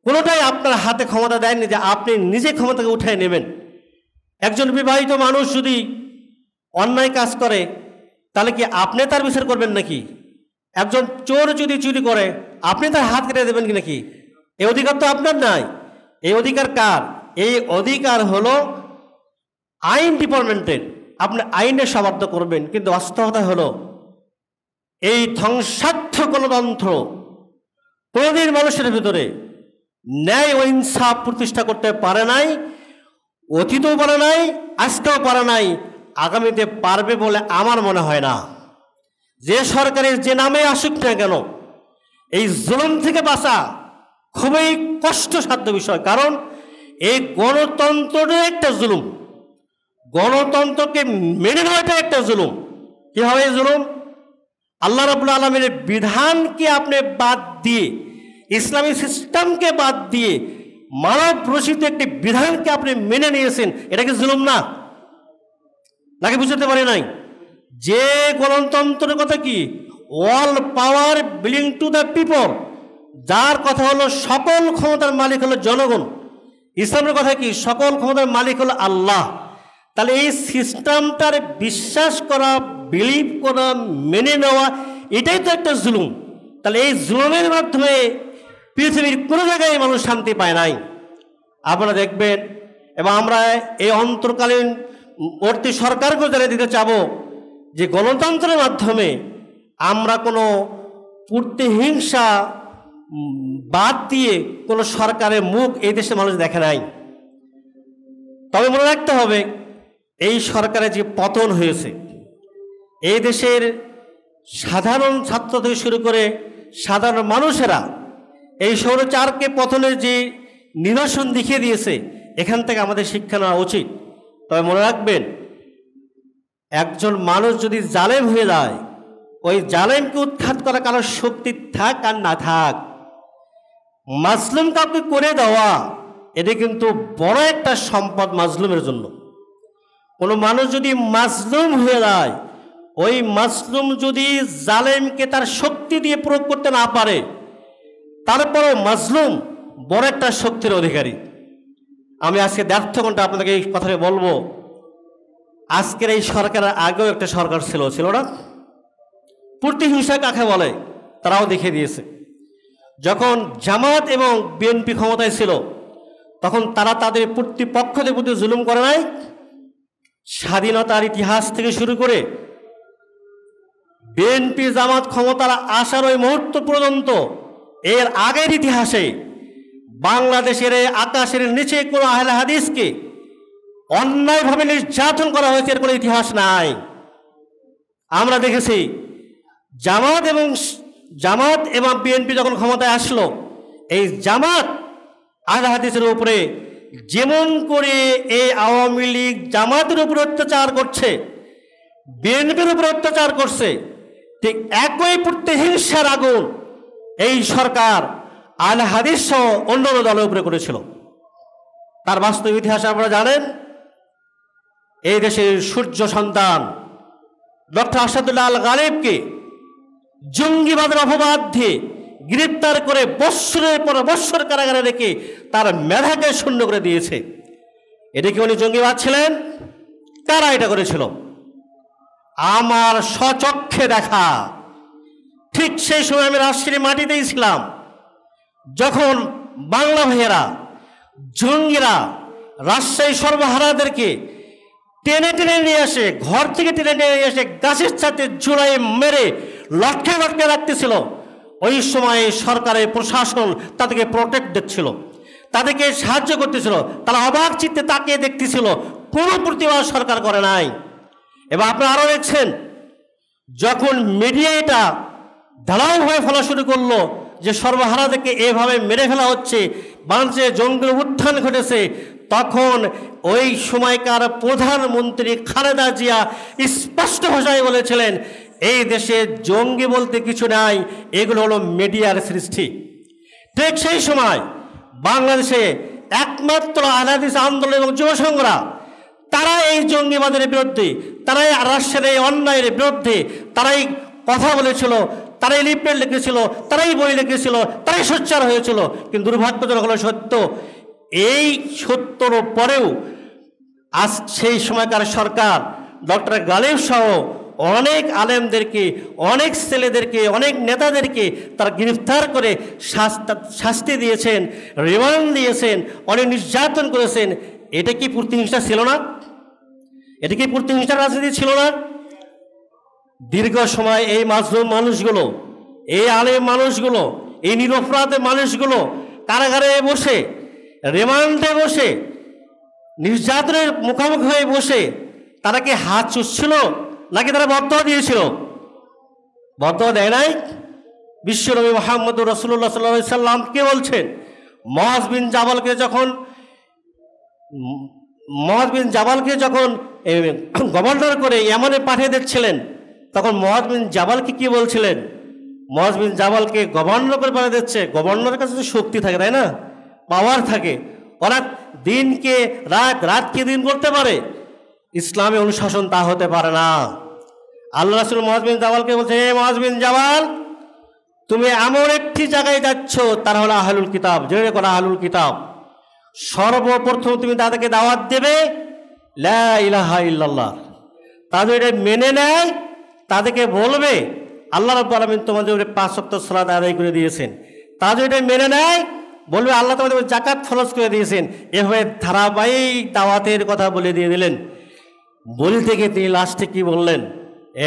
কোনোটাই আপনার হাতে ক্ষমতা দেয়নি যে আপনি নিজে ক্ষমতাকে উঠায় নেবেন। একজন বিবাহিত মানুষ যদি অন্যায় কাজ করে তাহলে কি আপনি তার বিচার করবেন নাকি? একজন চোর যদি চুরি করে আপনি তার হাত কেটে দেবেন কি নাকি? এই অধিকার তো আপনার নাই। এই অধিকার কার? এই অধিকার হলো আইন ডিপার্টমেন্টের। আপনি আইনে সমাপ্ত করবেন, কিন্তু বাস্তবতা হলো এই ধ্বংসাত্মক গণতন্ত্র কোনোদিন মানুষের ভিতরে ন্যায় ও ইনসাফ প্রতিষ্ঠা করতে পারে নাই, অতীতও পারে নাই, আজকেও পারে নাই, আগামীতে পারবে বলে আমার মনে হয় না। যে সরকারের যে নামে আসুক না কেন, এই জুলুম থেকে বাঁচা খুবই কষ্টসাধ্য বিষয়। কারণ এই গণতন্ত্রটা একটা জুলুম, গণতন্ত্রকে মেনে নেওয়াটা একটা জুলুম। কীভাবে জুলুম? আল্লাহ রাব্বুল আলামিনের বিধানকে আপনি বাদ দিয়ে, ইসলামী সিস্টেমকে বাদ দিয়ে মানব রচিত একটি বিধানকে আপনি মেনে নিয়েছেন, এটা কি জুলুম না? নাকি বুঝতে পারি নাই? যে গণতন্ত্রের কথা কি, all power billing to the people, যার কথা হলো সকল ক্ষমতার মালিক হলো জনগণ। ইসলামের কথা কি, সকল ক্ষমতার মালিক হলো আল্লাহ। তাহলে এই সিস্টেমটার বিশ্বাস করা, বিলিভ করা, মেনে নেওয়া, এটাই তো একটা জুলুম। তাহলে এই জুলুমের মাধ্যমে পৃথিবীর কোনো জায়গায় মানুষ শান্তি পায় নাই। আপনারা দেখবেন, এবং আমরা এই অন্তর্কালীন বর্তী সরকারকে জানিয়ে দিতে চাবো যে গণতন্ত্রের মাধ্যমে আমরা কোনো প্রতিহিংসা বাদ দিয়ে কোনো সরকারের মুখ এই দেশের মানুষ দেখে নাই। তবে মনে রাখতে হবে, এই সরকারের যে পতন হয়েছে, এই দেশের সাধারণ ছাত্র থেকে শুরু করে সাধারণ মানুষেরা এই স্বৈরাচারকে পতনের যে নিদর্শন দেখিয়ে দিয়েছে, এখান থেকে আমাদের শিক্ষা নেওয়া উচিত। তবে মনে রাখবেন, একজন মানুষ যদি জালেম হয়ে যায়, ওই জালেমকে উৎখাত করা কারোর শক্তি থাক আর না থাক, মাজলুম কাউকে করে দেওয়া এটা কিন্তু বড় একটা সম্পদ মাজলুমের জন্য। কোনো মানুষ যদি মাজলুম হয়ে যায়, ওই মাজলুম যদি জালেমকে তার শক্তি দিয়ে প্রয়োগ করতে না পারে, তারপরও মাজলুম বড় একটা শক্তির অধিকারী। আমি আজকে 1.5 ঘন্টা আপনাদেরকে এই কথাটা বলবো। আজকের এই সরকারের আগেও একটা সরকার ছিল না? প্রতিহিংসা কাকে বলে তারাও দেখিয়ে দিয়েছে। যখন জামাত এবং বিএনপি ক্ষমতায় ছিল, তখন তারা তাদের প্রতিপক্ষদের প্রতি জুলুম করে নাই? স্বাধীনতার ইতিহাস থেকে শুরু করে বিএনপি জামাত ক্ষমতার আসার ওই মুহূর্ত পর্যন্ত, এর আগের ইতিহাসে বাংলাদেশের আকাশের নিচে কোনো আহলে হাদিসকে অন্যায়ভাবে নির্যাতন করা হয়েছে এর কোনো ইতিহাস নাই। আমরা দেখেছি জামাত এবং বিএনপি যখন ক্ষমতায় আসলো, এই জামাত আহলে হাদিসের উপরে যেমন করে এই আওয়ামী লীগ জামাতের উপরে অত্যাচার করছে, বিএনপির উপরে অত্যাচার করছে, ঠিক একই প্রতিহিংসার আগুন এই সরকার আহলে হাদিস সহ অন্যান্য দলের উপরে করেছিল। তার বাস্তব ইতিহাস আপনারা জানেন। এই দেশের সূর্য সন্তান ডক্টর আসাদুল্লাহ আল গালিবকে জঙ্গিবাদের অপবাদ দিয়ে গ্রেপ্তার করে বৎসরের পর বৎসর কারাগারে রেখে তার মেধাকে শূন্য করে দিয়েছে। এটা কি উনি জঙ্গিবাদ ছিলেন? কারা এটা করেছিল? আমার স্বচক্ষে দেখা। ঠিক সেই সময় আমি রাজশাহীর মাটিতেই ছিলাম, যখন বাংলা ভাইয়েরা, জঙ্গিরা রাজশাহী সর্বহারাদেরকে টেনে টেনে নিয়ে আসে, ঘর থেকে টেনে টেনে নিয়ে এসে গাছের সাথে ঝুলাই মেরে লটকে লটকে রাখতেছিল। ওই সময় সরকারের প্রশাসন তাদেরকে প্রোটেক্ট দিচ্ছিল, তাদেরকে সাহায্য করতেছিল। তারা অবাক চিত্তে তাকিয়ে দেখতেছিল, কোনো প্রতিবাদ সরকার করে নাই। এবার আপনারা আরও দেখছেন, যখন মিডিয়া এটা ধারাবাহিকভাবে ফেলা শুরু করলো যে সর্বহারাদেরকে এভাবে মেরে ফেলা হচ্ছে, বাংলাদেশে জঙ্গি উত্থান ঘটেছে, তখন ওই সময়কার প্রধানমন্ত্রী খালেদা জিয়া স্পষ্ট ভাষায় বলেছিলেন, এই দেশে জঙ্গি বলতে কিছু নাই, এগুলো হলো মিডিয়ার সৃষ্টি। ঠিক সেই সময় বাংলাদেশে একমাত্র আহলে হাদিস আন্দোলন এবং যুব সংগ্রাম, তারা এই জঙ্গিবাদের বিরুদ্ধে, তারাই রাষ্ট্রের এই অন্যায়ের বিরুদ্ধে তারাই কথা বলেছিল, তারাই লিফলেট লিখেছিল, তারাই বই লিখেছিল, তারাই সোচ্চার হয়েছিল। কিন্তু দুর্ভাগ্যজনক হলো সত্য, এই সত্যর পরেও আজ সেই সময়কার সরকার ডক্টর গালিব সহ অনেক আলেমদেরকে, অনেক ছেলেদেরকে, অনেক নেতাদেরকে তারা গ্রেফতার করে শাস্তি দিয়েছেন, রিমান্ড দিয়েছেন, অনেক নির্যাতন করেছেন। এটা কি প্রতিহিংসা ছিল না? এটা কি প্রতিহিংসার রাজনীতি ছিল না? দীর্ঘ সময় এই মাজলুম মানুষগুলো, এই আলেম মানুষগুলো, এই নিরপরাধ মানুষগুলো কারাগারে বসে, রিমান্ডে বসে, নির্যাতনের মুখোমুখি হয়ে বসে, তারা কি হাত চুষছিল নাকি তারা বদদোয়া দিয়েছিল? বদদোয়া দেয় নাই। বিশ্বনবী মুহাম্মদ রাসূলুল্লাহ সাল্লাল্লাহু আলাইহি সাল্লাম কে বলছেন, মুআয বিন জাবালকে যখন গভর্নর করে ইয়ামানে পাঠিয়ে দিচ্ছিলেন, তখন মুআয বিন জাবালকে কি বলছিলেন? মুআয বিন জাবালকে গভর্নর করে পাঠিয়ে দিচ্ছে। গভর্নরের কাছে শক্তি থাকে, তাই না? পাওয়ার থাকে। ওরা দিনকে রাত, রাতকে দিন করতে পারে। ইসলামী অনুশাসন তা হতে পারে না। আল্লাহ রাসূল মুআয বিন জাবালকে বলছে, হে মুআয বিন জাবাল, তুমি এমন একটি জায়গায় যাচ্ছ, তারা হলো আহলুল কিতাব, জেনে করা আহলুল কিতাব। সর্বপ্রথম তুমি তাদেরকে দাওয়াত দেবে লা ইলাহা ইল্লাল্লাহ। তাদের এটা মেনে নেয়, তাদেরকে বলবে আল্লাহ রাব্বুল আলামিন তোমাদের উপরে 5 ওয়াক্ত সালাত আদায় করে দিয়েছেন। তাদের এটা মেনে নেয়, বলবে আল্লাহ তোমাদের উপরে যাকাত ফরজ করে দিয়েছেন। এভাবে ধারাবাহিক দাওয়াতের কথা বলে দিয়ে দিলেন। বলতে গিয়ে তিনি লাস্টে কি বললেন?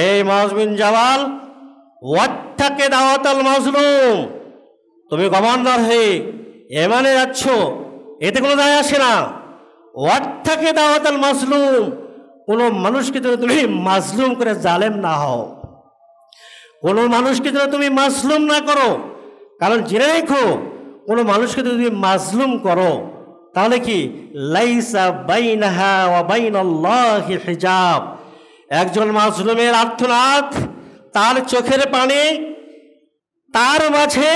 এই মুআয বিন জাবাল, ওয়াত্তাকে দাওয়াতাল মাজলুম, তুমি গভর্নর হয়ে এমানে যাচ্ছ, এতে কোনো দায় আসে না। ওয়াত্তাকে দাওয়াতাল মাজলুম, কোনো মানুষকে যেন তুমি মাজলুম করে জালেম না হও, কোনো মানুষকে যেন তুমি মাজলুম না করো। কারণ জেনে রেখো, কোনো মানুষকে যদি তুমি মাজলুম করো, তাহলে কি লাইসা বাইনাহা ওয়া বাইনাল্লাহি হিজাব, একজন মাজলুমের আর্তনাদ, তার চোখের পানি, তার মাঝে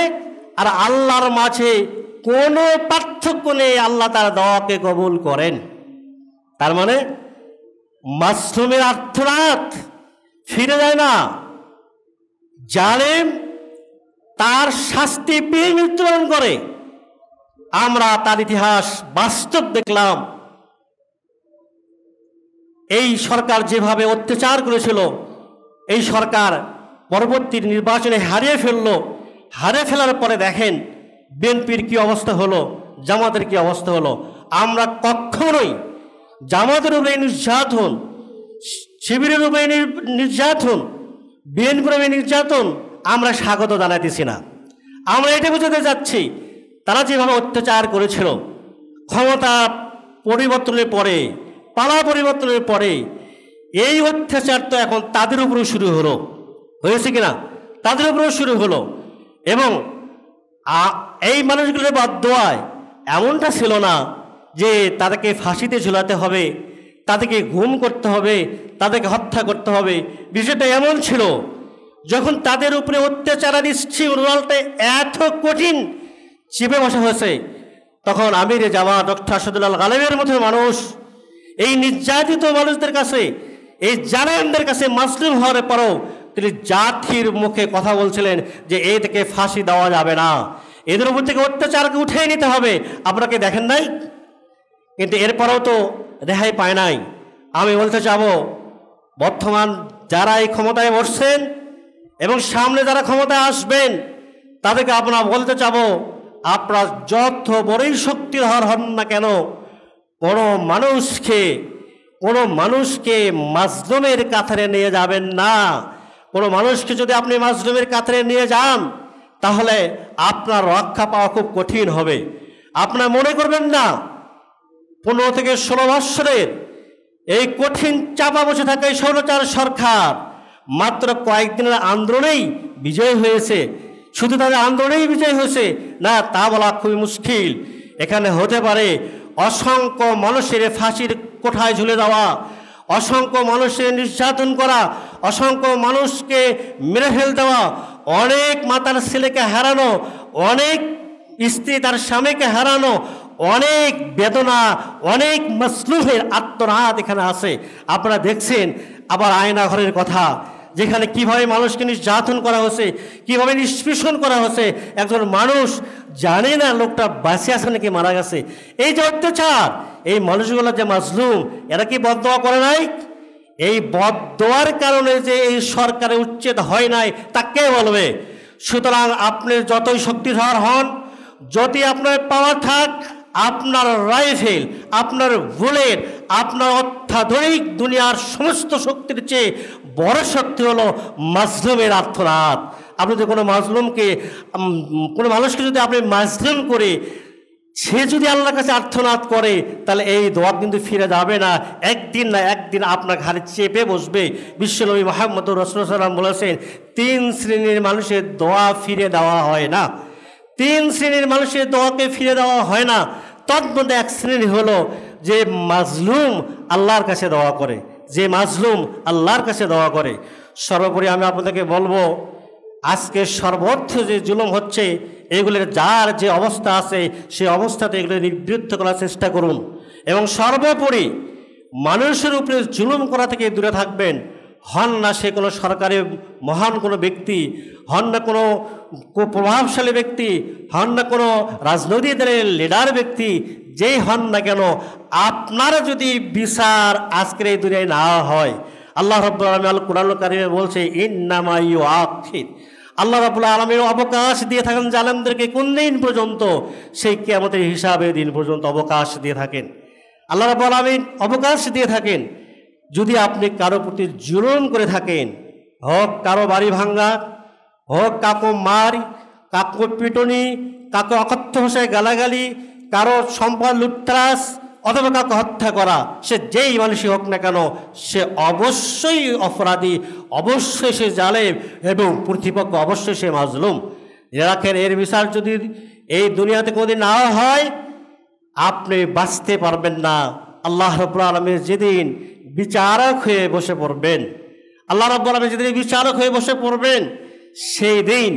আর আল্লাহর মাঝে কোনো পার্থক্য নেই। আল্লাহ তার দোয়াকে কবুল করেন। তার মানে মাজলুমের আর্তনাদ ফিরে যায় না। জালেম তার শাস্তি পেয়ে মৃত্যুবরণ করে। আমরা তার ইতিহাস বাস্তব দেখলাম। এই সরকার যেভাবে অত্যাচার করেছিল, এই সরকার পরবর্তী নির্বাচনে হারিয়ে ফেললো। হারিয়ে ফেলার পরে দেখেন বিএনপির কি অবস্থা হলো, জামাতের কি অবস্থা হলো। আমরা কখনোই জামাতের উপরে নির্যাতন, শিবিরের উপরে নির্যাতন, বিএনপির উপরে নির্যাতন আমরা স্বাগত জানাইতেছি না। আমরা এটা বোঝাতে যাচ্ছি, তারা যেভাবে অত্যাচার করেছিল, ক্ষমতা পরিবর্তনের পরে, পালা পরিবর্তনের পরে এই অত্যাচার তো এখন তাদের উপরেও শুরু হলো, হয়েছে কিনা? তাদের উপরেও শুরু হলো। এবং এই মানুষগুলোর বদদোয়ায় এমনটা ছিল না যে তাদেরকে ফাঁসিতে ঝুলাতে হবে, তাদেরকে গুম করতে হবে, তাদেরকে হত্যা করতে হবে। বিষয়টা এমন ছিল, যখন তাদের উপরে অত্যাচারের স্ট্রিমরোলটা এত কঠিন চেপে বসা হয়েছে, তখন আমির জামাত ডক্টর আসাদুল্লাহ গালেবের মতো মানুষ এই নির্যাতিত মানুষদের কাছে, এই জালেমদের কাছে মাজলুম হওয়ার পরও তিনি জাতির মুখে কথা বলছিলেন যে এদেরকে ফাঁসি দেওয়া যাবে না, এদের উপর থেকে অত্যাচারকে উঠিয়ে নিতে হবে। আপনাকে দেখেন নাই? কিন্তু এরপরেও তো রেহাই পায় নাই। আমি বলতে চাব, বর্তমান যারা এই ক্ষমতায় বসছেন এবং সামনে যারা ক্ষমতায় আসবেন, তাদেরকে আপনারা বলতে চাব, আপনারা যত বড়ই শক্তিধর হন না কেন, কোনো মানুষকে মাজলুমের কাতারে নিয়ে যাবেন না। কোনো মানুষকে যদি আপনি মাজলুমের কাতারে নিয়ে যান, তাহলে আপনার রক্ষা পাওয়া খুব কঠিন হবে। আপনারা মনে করবেন না 15 থেকে 16 বৎসরের এই কঠিন চাপা বসে থাকা এই স্বৈরাচার সরকার মাত্র কয়েকদিনের আন্দোলনেই বিজয় হয়েছে। শুধু তাদের আন্দোলনেই বিজয় হয়েছে না, তা বলা খুবই মুশকিল। এখানে হতে পারে অসংখ্য মানুষের ফাঁসির কোঠায় ঝুলে দেওয়া, অসংখ্য মানুষের নির্যাতন করা, অসংখ্য মানুষকে মেরে ফেল দেওয়া, অনেক মাতার ছেলেকে হারানো, অনেক স্ত্রী তার স্বামীকে হারানো, অনেক বেদনা, অনেক মাজলুমের আত্মনাদ এখানে আছে। আপনারা দেখছেন। আবার আয়না ঘরের কথা, যেখানে কিভাবে মানুষকে নির্যাতন করা হচ্ছে, কিভাবে নিষ্পেষণ করা হচ্ছে। একজন মানুষ জানে না লোকটা বাঁচে আছে নাকি মারা গেছে। এই যে অত্যাচার, এই মানুষগুলো যে মাজলুম, এরা কি বদদোয়া করে নাই? এই বদদোয়ার কারণে যে এই সরকারের উচ্ছেদ হয় নাই তা কে বলবে? সুতরাং আপনি যতই শক্তিধর হন, যদি আপনার পাওয়ার থাক, আপনার রাইফেল, আপনার বুলেট, আপনার অত্যাধুনিক দুনিয়ার সমস্ত শক্তির চেয়ে বড় শক্তি হলো মাজলুমের আর্তনাদ। আপনি যদি কোনো মানুষকে যদি আপনি মাজলুম করে সে যদি আল্লাহর কাছে আর্তনাদ করে, তাহলে এই দোয়া কিন্তু ফিরে যাবে না। একদিন না একদিন আপনার ঘাড়ে চেপে বসবে। বিশ্বনবী মুহাম্মদ রাসূলুল্লাহ সাল্লাল্লাহু আলাইহি ওয়াসাল্লাম বলেছেন, 3 শ্রেণীর মানুষের দোয়া ফিরে দেওয়া হয় না। 3 শ্রেণীর মানুষের দোয়াকে ফিরে দেওয়া হয় না। তন্মধ্যে এক শ্রেণী হলো যে মাজলুম আল্লাহর কাছে দোয়া করে, যে মাজলুম আল্লাহর কাছে দোয়া করে। সর্বোপরি আমি আপনাদেরকে বলবো, আজকে সর্বত্র যে জুলুম হচ্ছে, এগুলোর যার যে অবস্থা আছে সেই অবস্থাতে এগুলো নিবৃত্ত করার চেষ্টা করুন। এবং সর্বোপরি মানুষের উপরে জুলুম করা থেকে দূরে থাকবেন। হন না সে কোনো সরকারি মহান কোনো ব্যক্তি, হন না কোনো প্রভাবশালী ব্যক্তি, হন না কোনো রাজনৈতিক দলের লিডার ব্যক্তি, যেই হন না কেন, আপনারা যদি বিচার আজকের এই দুনিয়ায় না হয়, আল্লাহ রাব্বুল আলামিন আল কুরআনুল কারীমে বলছে, ইন্নামা ইউআখির, আল্লাহ রাব্বুল আলামিন অবকাশ দিয়ে থাকেন জালেমদেরকে। কোন দিন পর্যন্ত? সেই কিয়ামতের হিসাবের দিন পর্যন্ত অবকাশ দিয়ে থাকেন। আল্লাহ রাব্বুল আলামিন অবকাশ দিয়ে থাকেন। যদি আপনি কারো প্রতি জুলুম করে থাকেন, হোক কারো বাড়ি ভাঙ্গা, হোক কাকো মারি, কাকো পিটনি, কাকো অকথ্য ভাষায় গালাগালি, কারো সম্পদ লুটতরাস, অথবা কাউকে হত্যা করা, সে যেই মানুষই হোক না কেন, সে অবশ্যই অপরাধী, অবশ্যই সে জালেম এবং প্রতিপক্ষ অবশ্যই সে মাজলুম। রাখেন, এর বিচার যদি এই দুনিয়াতে কোনোদিন না হয়, আপনি বাঁচতে পারবেন না। আল্লাহ রাব্বুল আলামিন যেদিন বিচারক হয়ে বসে পড়বেন, আল্লাহ রাব্বুল আলামিন যেদিন বিচারক হয়ে বসে পড়বেন, সেই দিন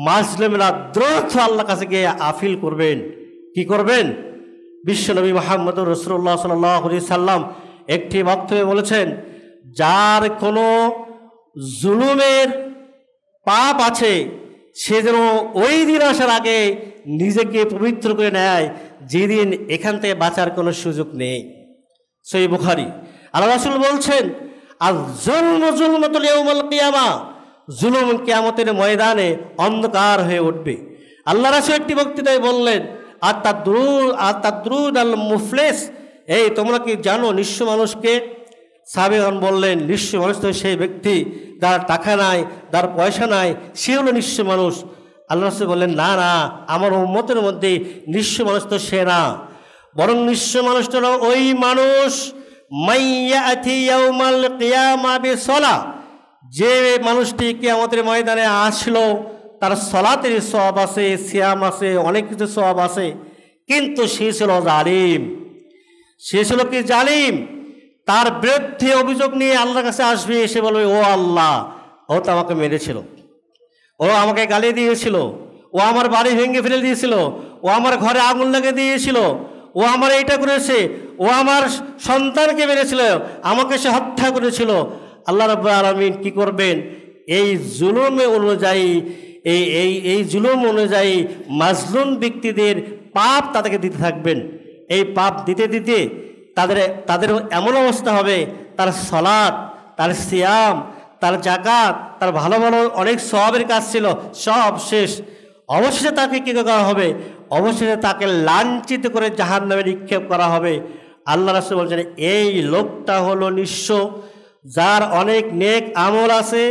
মাজলুমরা দ্রুত আল্লাহর কাছে গিয়ে আপিল করবেন। কি করবেন? বিশ্বনবী মুহাম্মদুর রাসূলুল্লাহ সাল্লাল্লাহু আলাইহি সাল্লাম একটি বক্তব্যে বলেছেন, যার কোনো জুলুমের পাপ আছে সে যেন ওই দিন আসার আগে নিজেকে পবিত্র করে নেয়, যেদিন এখান থেকে বাঁচার কোনো সুযোগ নেই। সহিহ বুখারী। আল্লাহ রাসূল বলছেন, আর জুলমাতুল ইয়াউমাল কিয়ামা, জুলুম কিয়ামতের ময়দানে অন্ধকার হয়ে উঠবে। আল্লাহ রাসূল একটি বক্তৃতায় বললেন, আতাদরুন আল মুফলিস, এই তোমরা কি জানো নিঃস্ব মানুষকে? সাহাবীগণ বললেন, নিঃস্ব মানুষ তো সেই ব্যক্তি যার টাকা নাই, যার পয়সা নাই, সে হলো নিঃস্ব মানুষ। আল্লাহ রাসূল বললেন, না না, আমার উম্মতের মধ্যে নিঃস্ব মানুষ তো সে না, বরং নিঃস্ব মানুষটা হলো ওই মানুষ মাইয়াতি ইয়াউমাল কিয়ামা বিসলাহ, যে মানুষটি কিয়ামতের ময়দানে আসলো, তার সলাতের সওয়াব আছে, সিয়াম আছে, অনেক কিছু সওয়াব আছে, কিন্তু সে ছিল জালিম। সে ছিল কি? জালিম। তার বিরুদ্ধে অভিযোগ নিয়ে আল্লাহর কাছে আসবে, এসে বলবে, ও আল্লাহ, ও তো আমাকে মেরেছিল, ও আমাকে গালি দিয়েছিল, ও আমার বাড়ি ভেঙে ফেলে দিয়েছিল, ও আমার ঘরে আগুন লাগিয়ে দিয়েছিল, ও আমার এইটা করেছে, ও আমার সন্তানকে মেরেছিল, আমাকে সে হত্যা করেছিল। আল্লাহ রাব্বুল আলামিন কি করবেন? এই জুলুম অনুযায়ী এই জুলুম অনুযায়ী মাজলুম ব্যক্তিদের পাপ তাদেরকে দিতে থাকবেন। এই পাপ দিতে দিতে তাদের এমন অবস্থা হবে, তার সালাত, তার সিয়াম, তার যাকাত, তার ভালো ভালো অনেক সওয়াবের কাজ ছিল, সব শেষ। অবশেষে তাকে কী করা হবে? অবশেষে তাকে লাঞ্ছিত করে জাহান্নামে নিক্ষেপ করা হবে। আল্লাহ রাসূল বলছেন, এই লোকটা হলো নিঃস্ব, যার অনেক নেক আমল আছে,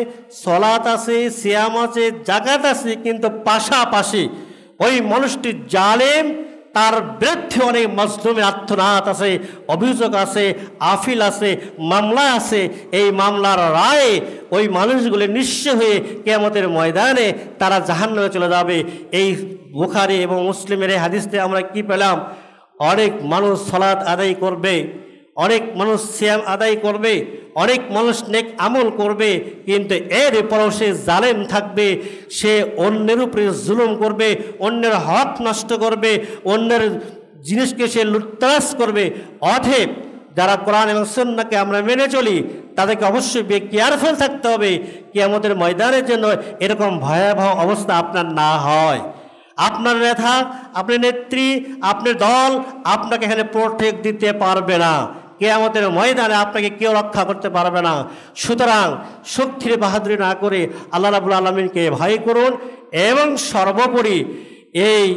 সলাত আছে, সিয়াম আছে, যাকাত আছে, কিন্তু পাশাপাশি ওই মানুষটি জালেম, তার বিরুদ্ধে অনেক মাজলুমের আত্মনাদ আছে, অভিযোগ আছে, আপিল আছে, মামলা আছে। এই মামলার রায়ে ওই মানুষগুলি নিঃস্ব হয়ে কিয়ামতের ময়দানে তারা জাহান্নামে চলে যাবে। এই বুখারী এবং মুসলিমের এই হাদিসে আমরা কি পেলাম? অনেক মানুষ সালাত আদায় করবে, অনেক মানুষ সিয়াম আদায় করবে, অনেক মানুষ নেক আমল করবে, কিন্তু এর পরেও সে জালেম থাকবে, সে অন্যের উপরে জুলুম করবে, অন্যের হক নষ্ট করবে, অন্যের জিনিসকে সে লুটতরাজ করবে। অতএব যারা কোরআন এবং সুন্নাহকে আমরা মেনে চলি, তাদেরকে অবশ্যই কেয়ারফুল থাকতে হবে, কিয়ামতের ময়দানের জন্য এরকম ভয়াবহ অবস্থা আপনার না হয়। আপনার নেতা, আপনার নেত্রী, আপনার দল আপনাকে এখানে প্রোটেক্ট দিতে পারবে না, কিয়ামতের ময়দানে আপনাকে কেউ রক্ষা করতে পারবে না। সুতরাং শক্তির বাহাদুরি না করে আল্লাহ রাব্বুল আলামিনকে ভয় করুন, এবং সর্বোপরি এই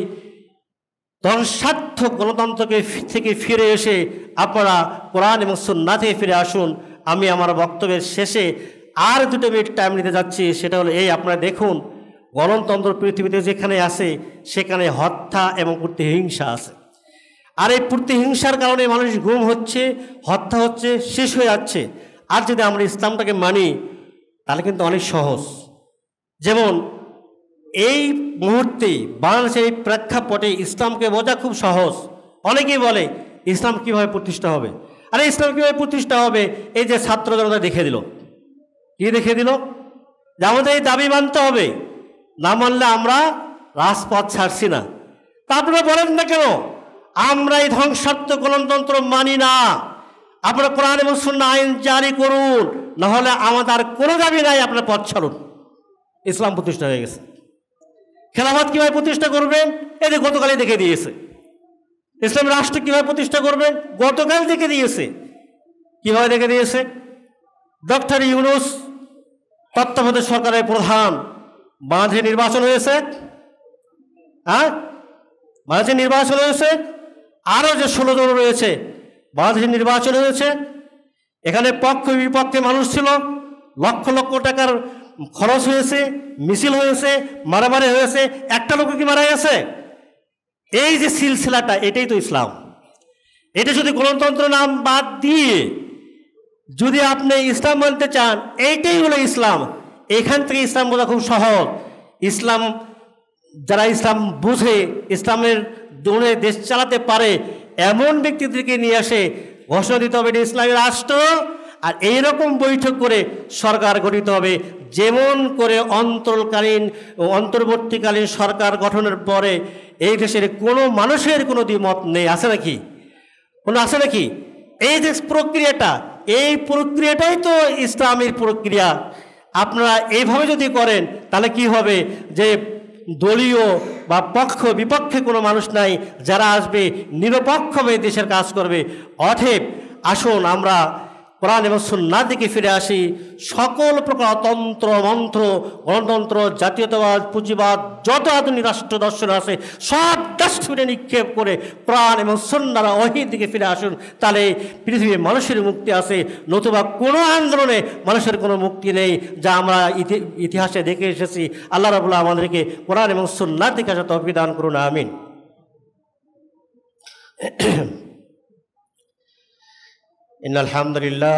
ধ্বংসাত্মক গণতন্ত্রকে থেকে ফিরে এসে আপনারা কোরআন এবং সুন্নাহ থেকে ফিরে আসুন। আমি আমার বক্তব্যের শেষে আর 2 মিনিট টাইম নিতে যাচ্ছি, সেটা হলো এই, আপনারা দেখুন গণতন্ত্র পৃথিবীতে যেখানে আছে সেখানে হত্যা এবং প্রতিহিংসা আছে। আর এই প্রতিহিংসার কারণে মানুষ গুম হচ্ছে, হত্যা হচ্ছে, শেষ হয়ে যাচ্ছে। আর যদি আমরা ইসলামটাকে মানি তাহলে কিন্তু অনেক সহজ। যেমন এই মুহূর্তে বাংলাদেশের এই প্রেক্ষাপটে ইসলামকে বোঝা খুব সহজ। অনেকেই বলে ইসলাম কীভাবে প্রতিষ্ঠা হবে? আরে ইসলাম কীভাবে প্রতিষ্ঠা হবে? এই যে ছাত্র জনতা দেখে দিল। কি দেখে দিল? যে আমাদের এই দাবি মানতে হবে, না মানলে আমরা রাজপথ ছাড়ছি না। তা আপনারা বলেন না কেন আমরা এই ধ্বংসাত্মক গণতন্ত্র মানি না? আপনারা কোরআন এবং সুন্নাহ আইন জারি করুন, নাহলে আমাদের কোনো দাবি নাই, আপনারা পথ ছাড়ুন। ইসলাম প্রতিষ্ঠা হয়ে গেছে। খেলাফত কীভাবে প্রতিষ্ঠা করবেন? এই যে গতকালই দেখে দিয়েছে। ইসলাম রাষ্ট্র কীভাবে প্রতিষ্ঠা করবেন? গতকাল দেখে দিয়েছে। কীভাবে দেখে দিয়েছে? ডক্টর ইউনূস তত্ত্বাবধায়ক সরকারের প্রধান, বাংলাদেশে নির্বাচন হয়েছে, বাংলাদেশে নির্বাচন হয়েছে, আরও যে 16 জন রয়েছে বাংলাদেশে নির্বাচন হয়েছে। এখানে পক্ষ বিপক্ষে মানুষ ছিল, লক্ষ লক্ষ টাকার খরচ হয়েছে, মিছিল হয়েছে, মারামারি হয়েছে, একটা লোক কি মারা গেছে? এই যে সিলসিলাটা, এটাই তো ইসলাম। এটা যদি গণতন্ত্র নাম বাদ দিয়ে যদি আপনি ইসলাম মানতে চান, এইটাই হলো ইসলাম। এখান থেকে ইসলাম বোঝা খুব সহজ। ইসলাম যারা ইসলাম বুঝে, ইসলামের দৌড়ে দেশ চালাতে পারে, এমন ব্যক্তিদেরকে নিয়ে আসে ঘোষণা দিতে হবে ইসলামী রাষ্ট্র, আর এইরকম বৈঠক করে সরকার গঠিত হবে, যেমন করে অন্তর্বর্তীকালীন সরকার গঠনের পরে এই দেশের কোনো মানুষের কোনো দ্বিমত নেই। আছে নাকি? কোনো আছে নাকি? এই যে প্রক্রিয়াটা, এই প্রক্রিয়াটাই তো ইসলামের প্রক্রিয়া। আপনারা এইভাবে যদি করেন তাহলে কি হবে, যে দলীয় বা পক্ষ বিপক্ষে কোনো মানুষ নাই, যারা আসবে নিরপেক্ষভাবে দেশের কাজ করবে। অতএব আসুন আমরা কোরআন এবং সুন্নাহ দিকে ফিরে আসি। সকল প্রকার তন্ত্র মন্ত্র, গণতন্ত্র, জাতীয়তাবাদ, পুঁজিবাদ, যত আধুনিক রাষ্ট্র দর্শন আছে সব ডাস্টবিনে নিক্ষেপ করে কোরআন এবং সুন্নাহর ওহীর দিকে ফিরে আসুন। তাহলে পৃথিবীর মানুষের মুক্তি আছে, নতুবা কোনো আন্দোলনে মানুষের কোনো মুক্তি নেই, যা আমরা ইতিহাসে দেখে এসেছি। আল্লাহ রাব্বুল আলামিন আমাদেরকে কোরআন এবং সুন্নাহর দিকে আসার তৌফিক দান করুন, আমিন। ইন্নাল হামদুলিল্লাহ